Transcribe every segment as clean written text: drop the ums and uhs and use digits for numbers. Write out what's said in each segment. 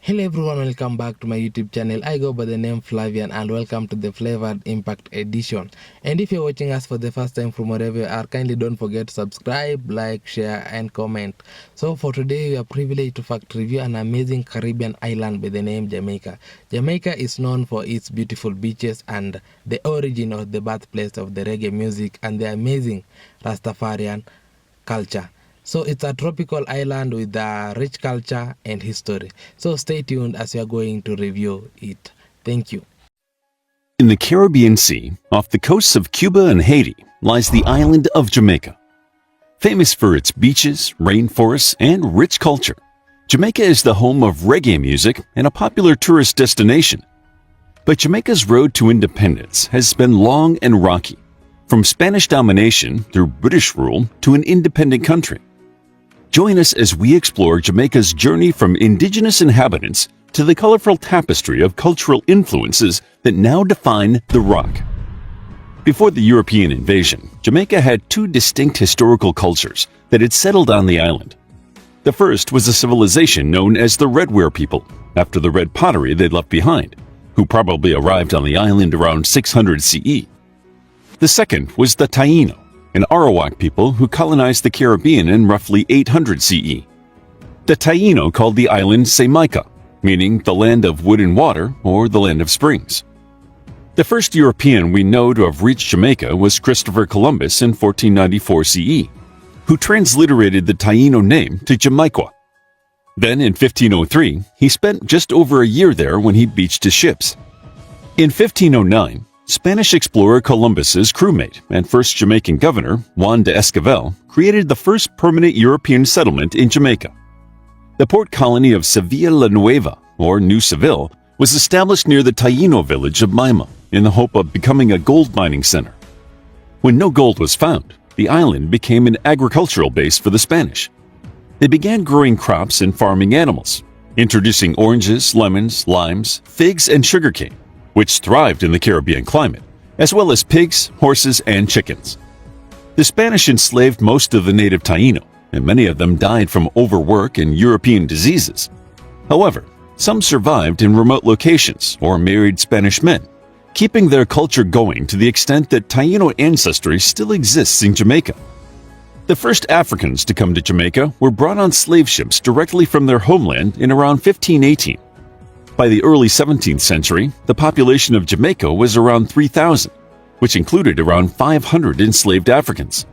Hello everyone, welcome back to my YouTube channel. I go by the name Flavian and welcome to the Flavored Impact Edition. And if you're watching us for the first time from wherever you are, kindly don't forget to subscribe, like, share and comment. So for today, we are privileged to fact review an amazing Caribbean island by the name Jamaica. Jamaica is known for its beautiful beaches and the origin of the birthplace of the reggae music and the amazing Rastafarian culture. So it's a tropical island with a rich culture and history. So stay tuned as we are going to review it. Thank you. In the Caribbean Sea, off the coasts of Cuba and Haiti, lies the island of Jamaica. Famous for its beaches, rainforests, and rich culture, Jamaica is the home of reggae music and a popular tourist destination. But Jamaica's road to independence has been long and rocky, from Spanish domination through British rule to an independent country. Join us as we explore Jamaica's journey from indigenous inhabitants to the colorful tapestry of cultural influences that now define the rock. Before the European invasion, Jamaica had two distinct historical cultures that had settled on the island. The first was a civilization known as the Redware people, after the red pottery they'd left behind, who probably arrived on the island around 600 CE. The second was the Taino, an Arawak people who colonized the Caribbean in roughly 800 CE. The Taino called the island Jamaica, meaning the land of wood and water or the land of springs. The first European we know to have reached Jamaica was Christopher Columbus in 1494 CE, who transliterated the Taino name to Jamaica. Then in 1503, he spent just over a year there when he beached his ships. In 1509, Spanish explorer Columbus's crewmate and first Jamaican governor, Juan de Esquivel, created the first permanent European settlement in Jamaica. The port colony of Sevilla la Nueva, or New Seville, was established near the Taino village of Maima in the hope of becoming a gold mining center. When no gold was found, the island became an agricultural base for the Spanish. They began growing crops and farming animals, introducing oranges, lemons, limes, figs, and sugarcane, which thrived in the Caribbean climate, as well as pigs, horses, and chickens. The Spanish enslaved most of the native Taino, and many of them died from overwork and European diseases. However, some survived in remote locations or married Spanish men, keeping their culture going to the extent that Taino ancestry still exists in Jamaica. The first Africans to come to Jamaica were brought on slave ships directly from their homeland in around 1518. By the early 17th century, the population of Jamaica was around 3,000, which included around 500 enslaved Africans.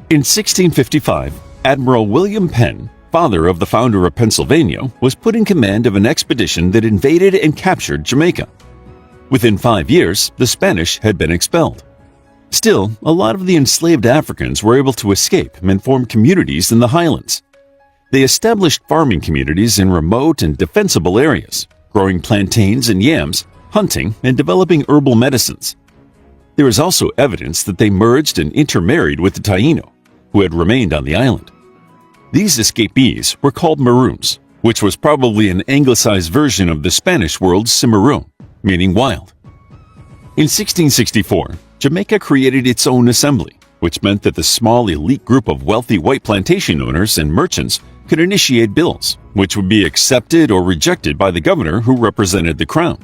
In 1655, Admiral William Penn, father of the founder of Pennsylvania, was put in command of an expedition that invaded and captured Jamaica. Within 5 years, the Spanish had been expelled. Still, a lot of the enslaved Africans were able to escape and form communities in the highlands. They established farming communities in remote and defensible areas, growing plantains and yams, hunting, and developing herbal medicines. There is also evidence that they merged and intermarried with the Taino, who had remained on the island. These escapees were called Maroons, which was probably an anglicized version of the Spanish word cimarron, meaning wild. In 1664, Jamaica created its own assembly, which meant that the small elite group of wealthy white plantation owners and merchants could initiate bills, which would be accepted or rejected by the governor who represented the crown.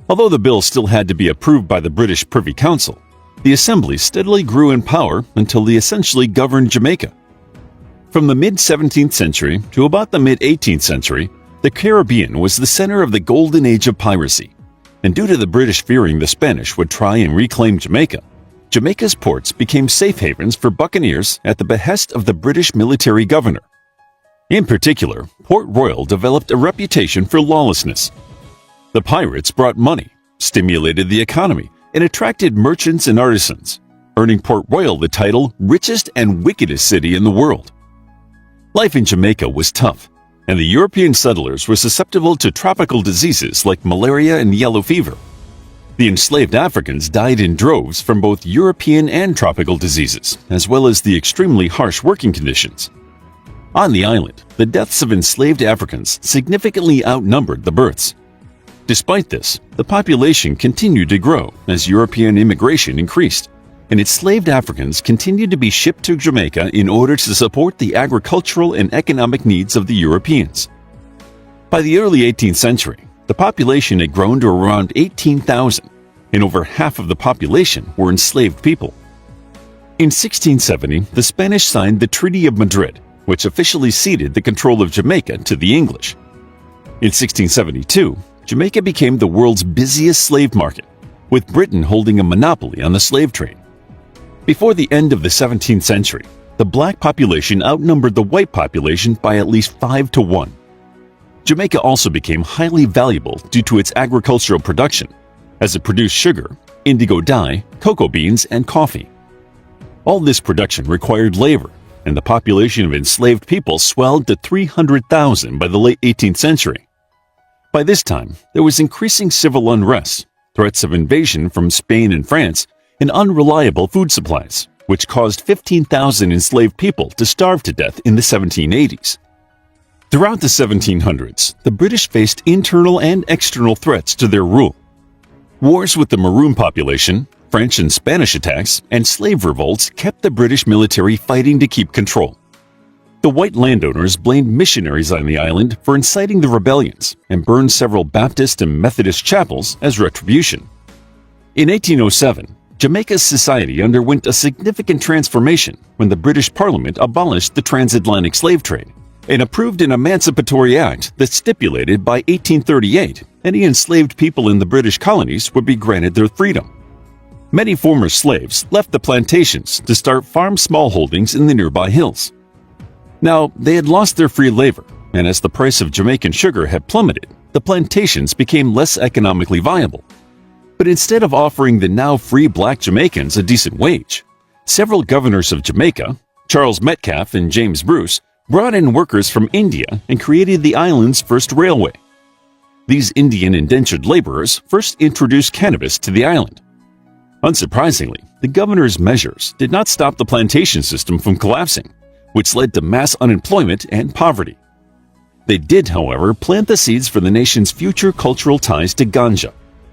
Although the bill still had to be approved by the British Privy Council, the assembly steadily grew in power until they essentially governed Jamaica. From the mid-17th century to about the mid-18th century, the Caribbean was the center of the golden age of piracy, and due to the British fearing the Spanish would try and reclaim Jamaica, Jamaica's ports became safe havens for buccaneers at the behest of the British military governor. In particular, Port Royal developed a reputation for lawlessness. The pirates brought money, stimulated the economy, and attracted merchants and artisans, earning Port Royal the title richest and wickedest city in the world. Life in Jamaica was tough, and the European settlers were susceptible to tropical diseases like malaria and yellow fever. The enslaved Africans died in droves from both European and tropical diseases, as well as the extremely harsh working conditions. On the island, the deaths of enslaved Africans significantly outnumbered the births. Despite this, the population continued to grow as European immigration increased, and enslaved Africans continued to be shipped to Jamaica in order to support the agricultural and economic needs of the Europeans. By the early 18th century, the population had grown to around 18,000, and over half of the population were enslaved people. In 1670, the Spanish signed the Treaty of Madrid, which officially ceded the control of Jamaica to the English. In 1672, Jamaica became the world's busiest slave market, with Britain holding a monopoly on the slave trade. Before the end of the 17th century, the black population outnumbered the white population by at least 5 to 1. Jamaica also became highly valuable due to its agricultural production, as it produced sugar, indigo dye, cocoa beans, and coffee. All this production required labor, and the population of enslaved people swelled to 300,000 by the late 18th century. By this time, there was increasing civil unrest, threats of invasion from Spain and France, and unreliable food supplies, which caused 15,000 enslaved people to starve to death in the 1780s. Throughout the 1700s, the British faced internal and external threats to their rule. Wars with the Maroon population, French and Spanish attacks, and slave revolts kept the British military fighting to keep control. The white landowners blamed missionaries on the island for inciting the rebellions and burned several Baptist and Methodist chapels as retribution. In 1807, Jamaica's society underwent a significant transformation when the British Parliament abolished the transatlantic slave trade and approved an Emancipatory Act that stipulated by 1838 any enslaved people in the British colonies would be granted their freedom. Many former slaves left the plantations to start farm smallholdings in the nearby hills. Now, they had lost their free labor, and as the price of Jamaican sugar had plummeted, the plantations became less economically viable. But instead of offering the now free black Jamaicans a decent wage, several governors of Jamaica, Charles Metcalfe and James Bruce, brought in workers from India and created the island's first railway. These Indian indentured laborers first introduced cannabis to the island. Unsurprisingly, the governor's measures did not stop the plantation system from collapsing, which led to mass unemployment and poverty. They did, however, plant the seeds for the nation's future cultural ties to ganja,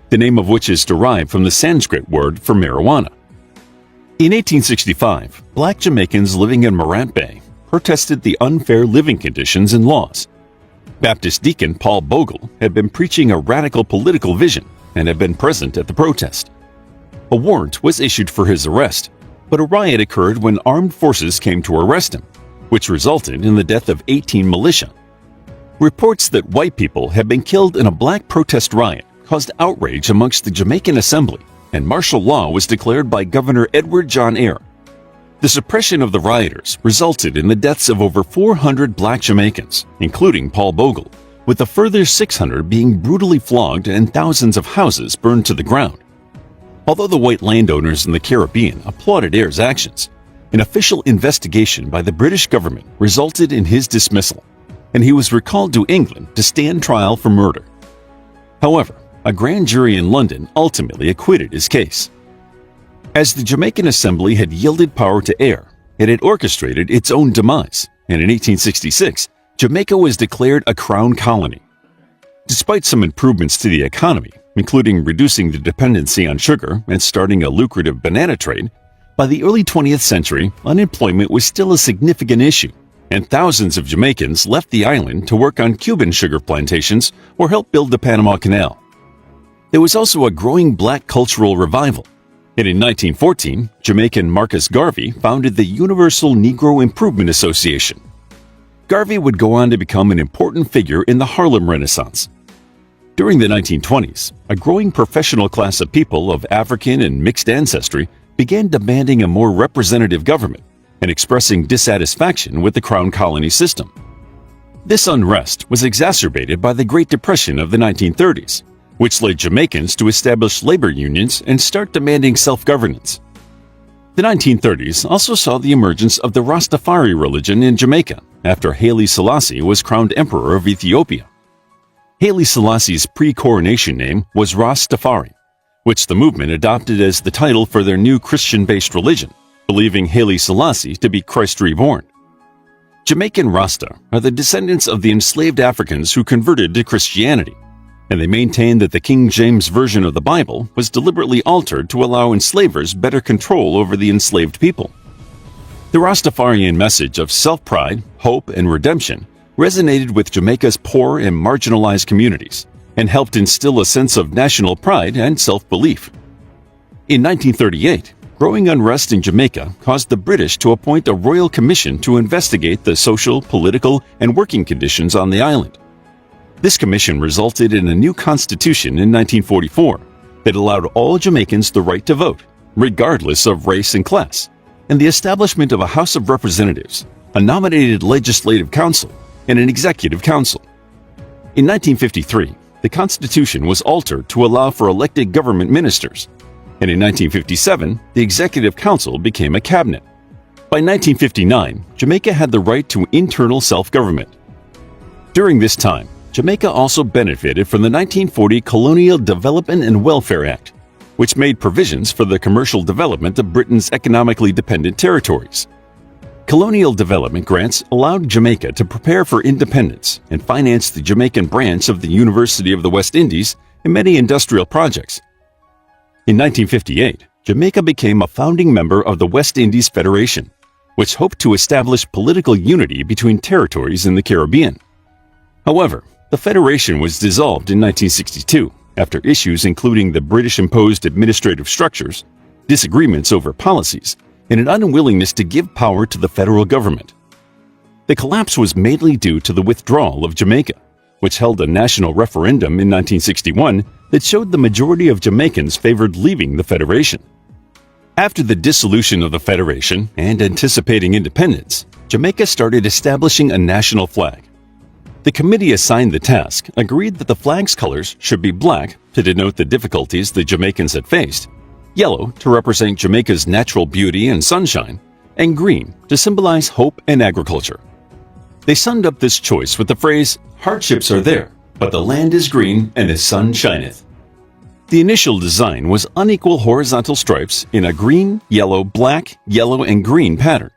the name of which is derived from the Sanskrit word for marijuana. In 1865, black Jamaicans living in Morant Bay protested the unfair living conditions and laws. Baptist deacon Paul Bogle had been preaching a radical political vision and had been present at the protest. A warrant was issued for his arrest, but a riot occurred when armed forces came to arrest him, which resulted in the death of 18 militia. Reports that white people had been killed in a black protest riot caused outrage amongst the Jamaican Assembly, and martial law was declared by Governor Edward John Eyre. The suppression of the rioters resulted in the deaths of over 400 black Jamaicans, including Paul Bogle, with a further 600 being brutally flogged and thousands of houses burned to the ground. Although the white landowners in the Caribbean applauded Eyre's actions, an official investigation by the British government resulted in his dismissal, and he was recalled to England to stand trial for murder. However, a grand jury in London ultimately acquitted his case. As the Jamaican Assembly had yielded power to Eyre, it had orchestrated its own demise, and in 1866, Jamaica was declared a crown colony. Despite some improvements to the economy, including reducing the dependency on sugar and starting a lucrative banana trade, by the early 20th century, unemployment was still a significant issue, and thousands of Jamaicans left the island to work on Cuban sugar plantations or help build the Panama Canal. There was also a growing black cultural revival, and in 1914, Jamaican Marcus Garvey founded the Universal Negro Improvement Association. Garvey would go on to become an important figure in the Harlem Renaissance. During the 1920s, a growing professional class of people of African and mixed ancestry began demanding a more representative government and expressing dissatisfaction with the Crown Colony system. This unrest was exacerbated by the Great Depression of the 1930s, which led Jamaicans to establish labor unions and start demanding self-governance. The 1930s also saw the emergence of the Rastafari religion in Jamaica after Haile Selassie was crowned Emperor of Ethiopia. Haile Selassie's pre-coronation name was Rastafari, which the movement adopted as the title for their new Christian-based religion, believing Haile Selassie to be Christ reborn. Jamaican Rasta are the descendants of the enslaved Africans who converted to Christianity, and they maintain that the King James Version of the Bible was deliberately altered to allow enslavers better control over the enslaved people. The Rastafarian message of self-pride, hope, and redemption resonated with Jamaica's poor and marginalized communities and helped instill a sense of national pride and self-belief. In 1938, growing unrest in Jamaica caused the British to appoint a royal commission to investigate the social, political, and working conditions on the island. This commission resulted in a new constitution in 1944 that allowed all Jamaicans the right to vote, regardless of race and class, and the establishment of a House of Representatives, a nominated legislative council, and an executive council. In 1953, the constitution was altered to allow for elected government ministers, and in 1957, the executive council became a cabinet. By 1959, Jamaica had the right to internal self-government. During this time, Jamaica also benefited from the 1940 Colonial Development and Welfare Act, which made provisions for the commercial development of Britain's economically dependent territories. Colonial development grants allowed Jamaica to prepare for independence and finance the Jamaican branch of the University of the West Indies and many industrial projects. In 1958, Jamaica became a founding member of the West Indies Federation, which hoped to establish political unity between territories in the Caribbean. However, the federation was dissolved in 1962 after issues including the British-imposed administrative structures, disagreements over policies, and an unwillingness to give power to the federal government. The collapse was mainly due to the withdrawal of Jamaica, which held a national referendum in 1961 that showed the majority of Jamaicans favored leaving the federation. After the dissolution of the federation and anticipating independence, Jamaica started establishing a national flag. The committee assigned the task agreed that the flag's colors should be black to denote the difficulties the Jamaicans had faced, yellow to represent Jamaica's natural beauty and sunshine, and green to symbolize hope and agriculture. They summed up this choice with the phrase, "Hardships are there, but the land is green and the sun shineth." The initial design was unequal horizontal stripes in a green, black, yellow, and green pattern.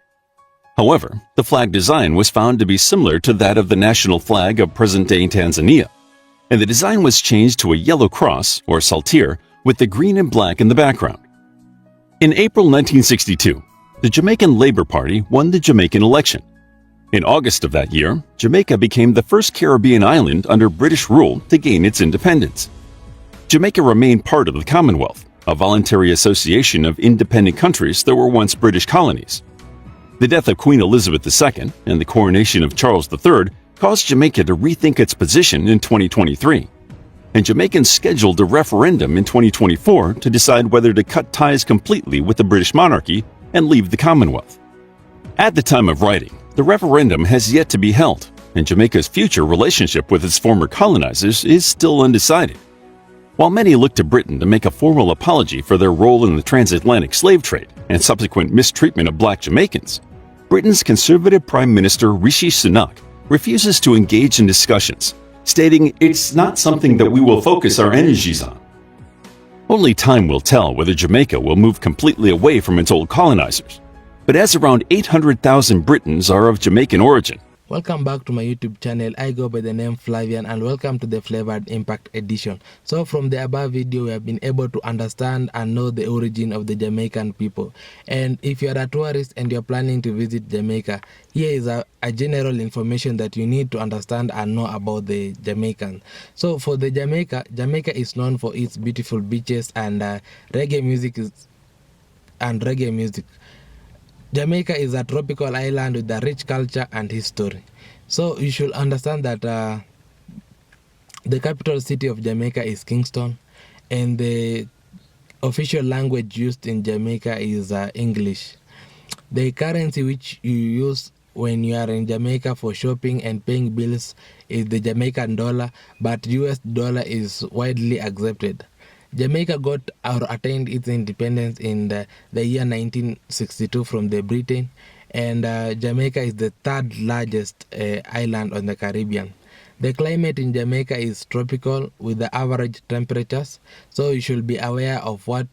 However, the flag design was found to be similar to that of the national flag of present-day Tanzania, and the design was changed to a yellow cross, or saltire, with the green and black in the background. In April 1962, the Jamaican Labour Party won the Jamaican election. In August of that year, Jamaica became the first Caribbean island under British rule to gain its independence. Jamaica remained part of the Commonwealth, a voluntary association of independent countries that were once British colonies. The death of Queen Elizabeth II and the coronation of Charles III caused Jamaica to rethink its position in 2023, and Jamaicans scheduled a referendum in 2024 to decide whether to cut ties completely with the British monarchy and leave the Commonwealth. At the time of writing, the referendum has yet to be held, and Jamaica's future relationship with its former colonizers is still undecided. While many look to Britain to make a formal apology for their role in the transatlantic slave trade and subsequent mistreatment of black Jamaicans, Britain's Conservative Prime Minister Rishi Sunak refuses to engage in discussions, stating it's not something that we will focus our energies on. Only time will tell whether Jamaica will move completely away from its old colonizers, but as around 800,000 Britons are of Jamaican origin. Welcome back to my YouTube channel. I go by the name Flavian, and welcome to the Flavored Impact Edition. So from the above video, we have been able to understand and know the origin of the Jamaican people. And if you are a tourist and you're planning to visit Jamaica, here is a general information that you need to understand and know about the Jamaican. So for the Jamaica is known for its beautiful beaches and reggae music. Jamaica is a tropical island with a rich culture and history. So you should understand that the capital city of Jamaica is Kingston, and the official language used in Jamaica is English. The currency which you use when you are in Jamaica for shopping and paying bills is the Jamaican dollar, but US dollar is widely accepted. Jamaica got or attained its independence in the year 1962 from the Britain, and Jamaica is the third largest island on the Caribbean. The climate in Jamaica is tropical with the average temperatures, so you should be aware of what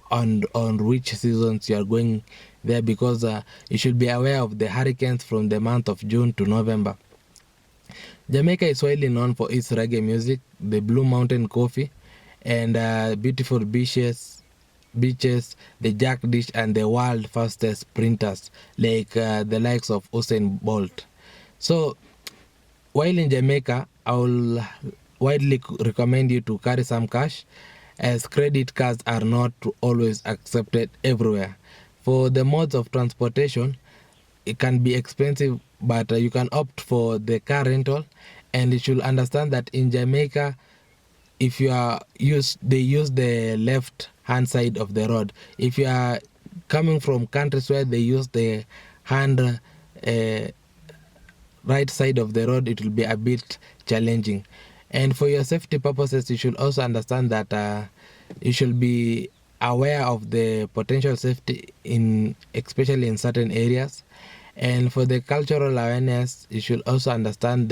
on which seasons you are going there, because you should be aware of the hurricanes from the month of June to November. Jamaica is widely known for its reggae music, the Blue Mountain coffee, and beautiful beaches, the jack dish, and the world fastest sprinters like the likes of Usain Bolt. So While in Jamaica, I will widely recommend you to carry some cash, as credit cards are not always accepted everywhere. For the modes of transportation, it can be expensive, but you can opt for the car rental. And you should understand that in Jamaica, if you are they use the left hand side of the road. If you are coming from countries where they use the hand right side of the road, it will be a bit challenging. And for your safety purposes, you should also understand that you should be aware of the potential safety in, especially in certain areas. And for the cultural awareness, you should also understand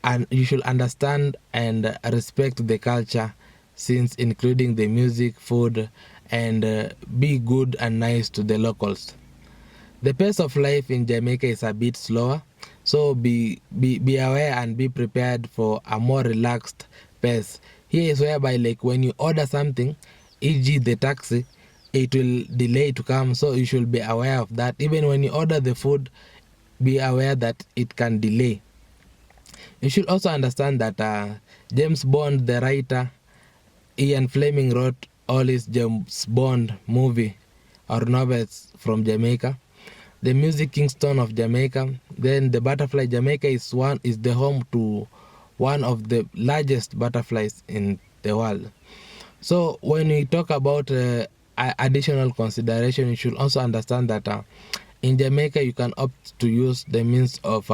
and you should understand and respect the culture, since including the music, food, and be good and nice to the locals. The pace of life in Jamaica is a bit slower, so be aware and be prepared for a more relaxed pace. Here is whereby, like, when you order something, e.g. the taxi, it will delay to come, so you should be aware of that. Even when you order the food, be aware that it can delay. You should also understand that James Bond, the writer, Ian Fleming, wrote all his James Bond movie or novels from Jamaica. The music Kingston of Jamaica. Then the butterfly Jamaica is the home to one of the largest butterflies in the world. So when we talk about additional consideration, you should also understand that in Jamaica you can opt to use the means of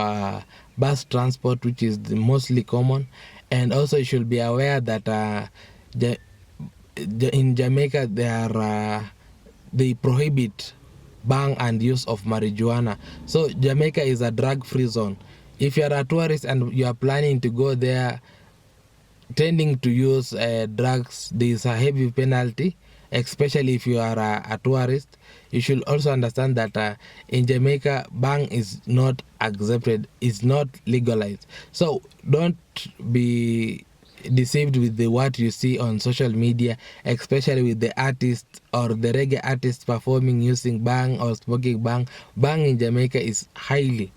bus transport, which is the mostly common. And also you should be aware that in Jamaica they prohibit ban and use of marijuana. So Jamaica is a drug-free zone. If you are a tourist and you are planning to go there tending to use drugs, there is a heavy penalty, especially if you are a tourist. You should also understand that in Jamaica, bang is not accepted, it's not legalized. So don't be deceived with what you see on social media, especially with the artists or the reggae artists performing using bang or smoking bang. Bang in Jamaica is highly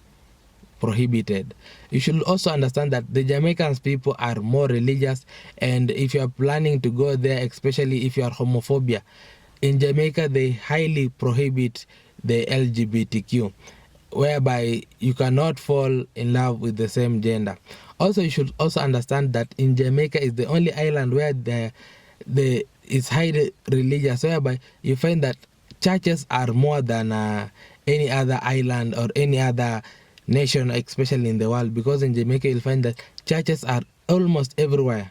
prohibited. You should also understand that the Jamaicans people are more religious, and if you are planning to go there, especially if you are homophobia, in Jamaica they highly prohibit the LGBTQ, whereby you cannot fall in love with the same gender. Also, you should also understand that in Jamaica is the only island where the is highly religious, whereby you find that churches are more than any other island or any other nation, especially in the world. Because in Jamaica you'll find that churches are almost everywhere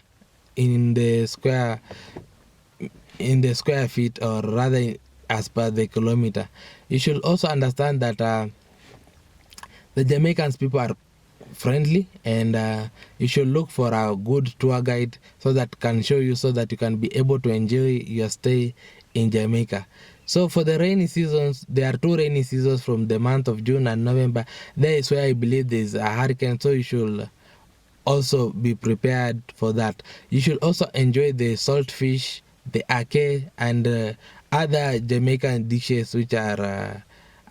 in the square feet, or rather as per the kilometer. You should also understand that the Jamaicans people are friendly, and you should look for a good tour guide so that can show you, so that you can be able to enjoy your stay in Jamaica. So for the rainy seasons, there are two rainy seasons from the month of June and November. There is where I believe there is a hurricane, so you should also be prepared for that. You should also enjoy the salt fish, the ake, and other Jamaican dishes which are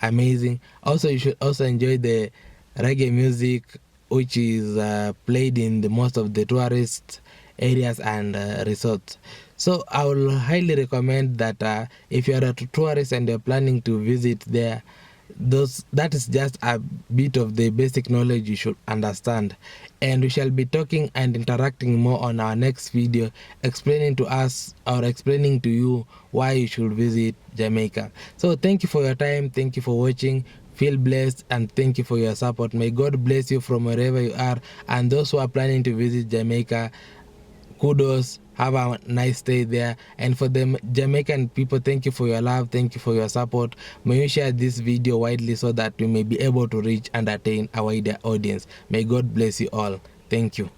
amazing. Also, you should also enjoy the reggae music, which is played in the most of the tourist areas and resorts. So I will highly recommend that if you are a tourist and you're planning to visit there, that is just a bit of the basic knowledge you should understand. And we shall be talking and interacting more on our next video, explaining to us or explaining to you why you should visit Jamaica. So thank you for your time, thank you for watching. Feel blessed, and thank you for your support. May God bless you from wherever you are, and those who are planning to visit Jamaica, kudos, have a nice stay there. And for the Jamaican people, thank you for your love, thank you for your support. May you share this video widely so that we may be able to reach and attain a wider audience. May God bless you all. Thank you.